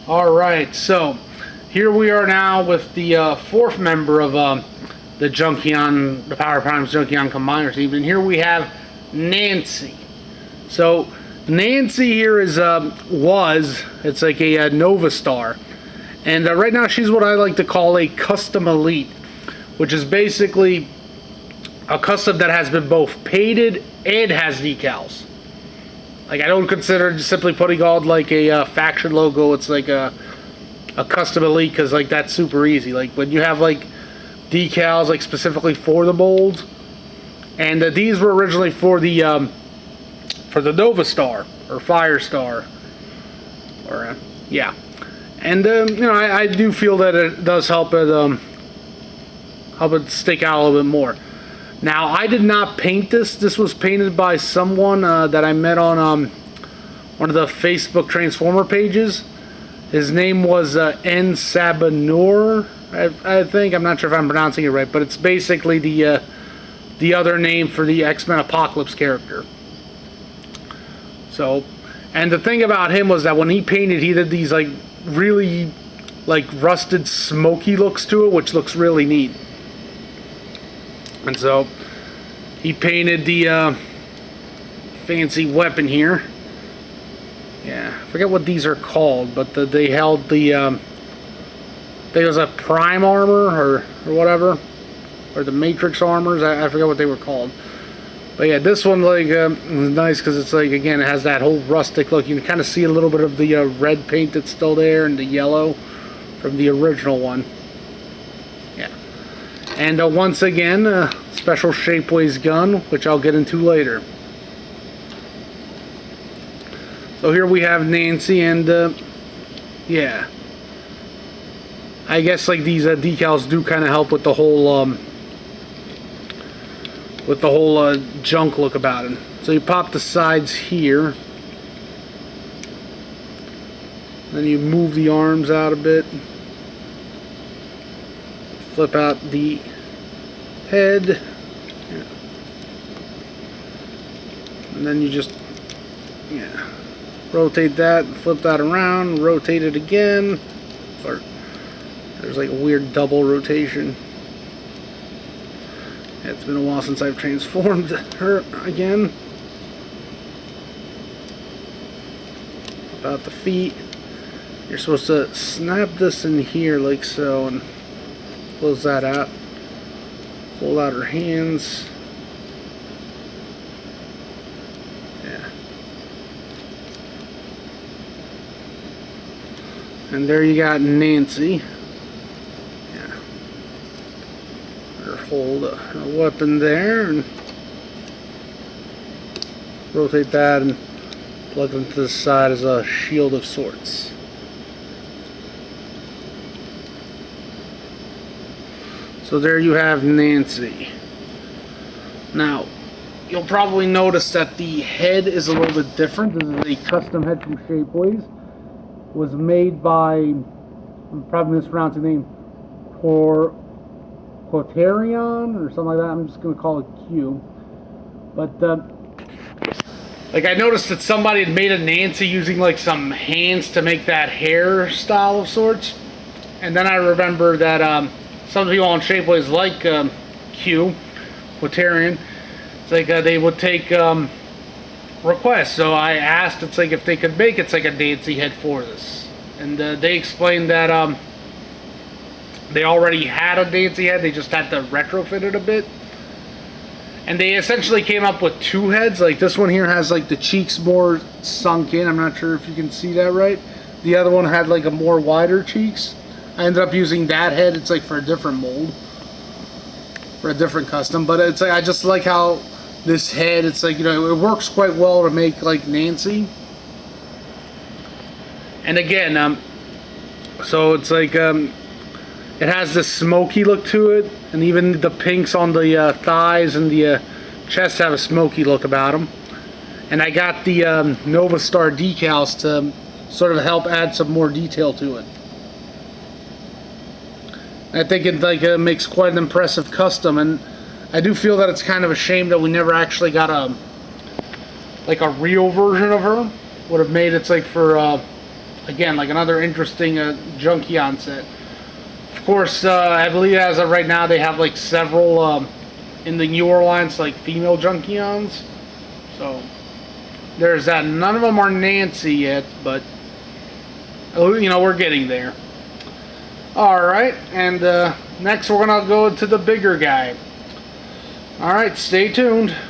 Alright, so here we are now with the fourth member of the Junkion, the Power Primes Junkion Combiner team, and here we have Nancy. So Nancy here is it's like a Novastar, and right now she's what I like to call a custom elite, which is basically a custom that has been both painted and has decals. Like, I don't consider just simply putting on like a faction logo. It's like a custom elite, because like that's super easy. Like when you have like decals like specifically for the mold, and these were originally for the Novastar or Firestar, or yeah. And you know, I do feel that it does help it stick out a little bit more. Now, I did not paint this. This was painted by someone that I met on one of the Facebook Transformer pages. His name was En Sabah Nur, I think. I'm not sure if I'm pronouncing it right, but it's basically the other name for the X-Men Apocalypse character. So, and the thing about him was that when he painted, he did these like really like rusted, smoky looks to it, which looks really neat. And so he painted the fancy weapon here. Yeah, I forget what these are called, but they held the I think it was a prime armor or whatever, or the matrix armors. I forget what they were called. But yeah, this one like is nice because it's like, again, it has that whole rustic look. You can kind of see a little bit of the red paint that's still there and the yellow from the original one. Yeah. And once again, special Shapeways gun, which I'll get into later. So here we have Nancy, and yeah, I guess like these decals do kind of help with the whole junk look about it. So you pop the sides here, then you move the arms out a bit. Flip out the head, and then you just rotate that, flip that around, rotate it again, or there's like a weird double rotation. Yeah, it's been a while since I've transformed her again. About the feet, you're supposed to snap this in here like so, and close that out. Pull out her hands. Yeah. And there you got Nancy. Yeah. Hold her weapon there and rotate that and plug it to the side as a shield of sorts. So there you have Nancy. Now, you'll probably notice that the head is a little bit different. This is a custom head from Shapeways. It was made by, I'm probably mispronouncing the name, Quaterion or something like that. I'm just going to call it Q. But, like, I noticed that somebody had made a Nancy using like some hands to make that hairstyle of sorts. And then I remember that, some people on Shapeways like Q, Quaterion. It's like they would take requests. So I asked, it's like if they could make it's like a Nancy head for this, and they explained that they already had a Nancy head. They just had to retrofit it a bit, and they essentially came up with two heads. Like this one here has like the cheeks more sunk in. I'm not sure if you can see that right. The other one had like a more wider cheeks. I ended up using that head. It's like for a different mold, for a different custom. But it's like I just like how this head. It's like, you know, it works quite well to make like Nancy. And again, so it's like it has this smoky look to it, and even the pinks on the thighs and the chest have a smoky look about them. And I got the Novastar decals to sort of help add some more detail to it. I think it like makes quite an impressive custom, and I do feel that it's kind of a shame that we never actually got a real version of her. Would have made it's like for again, like another interesting Junkion set. Of course, I believe as of right now they have like several in the newer lines, like female Junkions. So there's that. None of them are Nancy yet, but you know, we're getting there. Alright, and next we're gonna go to the bigger guy. Alright, stay tuned.